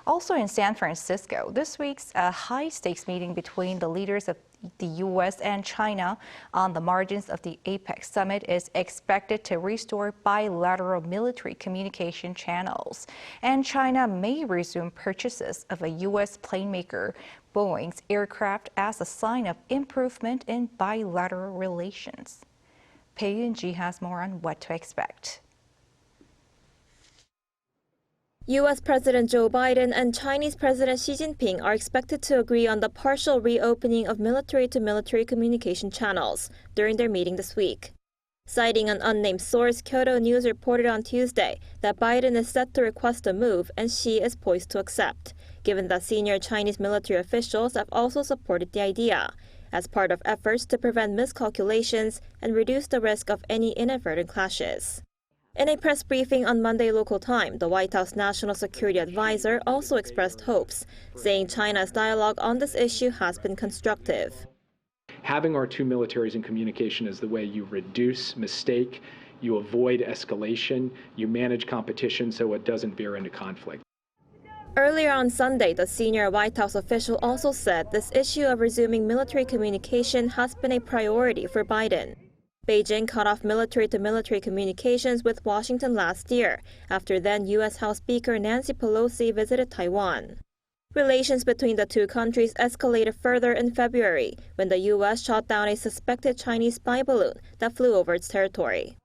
Also in San Francisco, this week's high-stakes meeting between the leaders of the U.S. and China on the margins of the APEC summit is expected to restore bilateral military communication channels. And China may resume purchases of a U.S. planemaker Boeing's aircraft as a sign of improvement in bilateral relations. Bae Eun-ji has more on what to expect. U.S. President Joe Biden and Chinese President Xi Jinping are expected to agree on the partial reopening of military-to-military communication channels during their meeting this week. Citing an unnamed source, Kyodo News reported on Tuesday that Biden is set to request a move and Xi is poised to accept, given that senior Chinese military officials have also supported the idea, as part of efforts to prevent miscalculations and reduce the risk of any inadvertent clashes. In a press briefing on Monday local time, the White House National Security Advisor also expressed hopes, saying China's dialogue on this issue has been constructive. Having our two militaries in communication is the way you reduce mistake, you avoid escalation, you manage competition so it doesn't veer into conflict. Earlier on Sunday, the senior White House official also said this issue of resuming military communication has been a priority for Biden. Beijing cut off military-to-military communications with Washington last year, after then U.S. House Speaker Nancy Pelosi visited Taiwan. Relations between the two countries escalated further in February, when the U.S. shot down a suspected Chinese spy balloon that flew over its territory.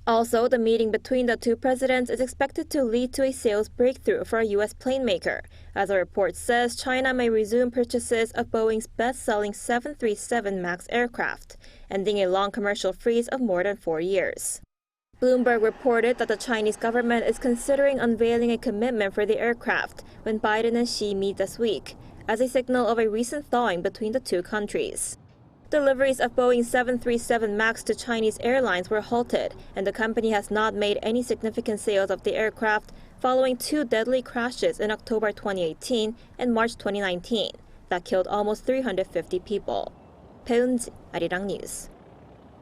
Also, the meeting between the two presidents is expected to lead to a sales breakthrough for a U.S. planemaker. As a report says, China may resume purchases of Boeing's best-selling 737 MAX aircraft, ending a long commercial freeze of more than 4 years. Bloomberg reported that the Chinese government is considering unveiling a commitment for the aircraft when Biden and Xi meet this week, as a signal of a recent thawing between the two countries. Deliveries of Boeing 737 MAX to Chinese airlines were halted, and the company has not made any significant sales of the aircraft following two deadly crashes in October 2018 and March 2019 that killed almost 350 people. Bae Eun-ji, Arirang News.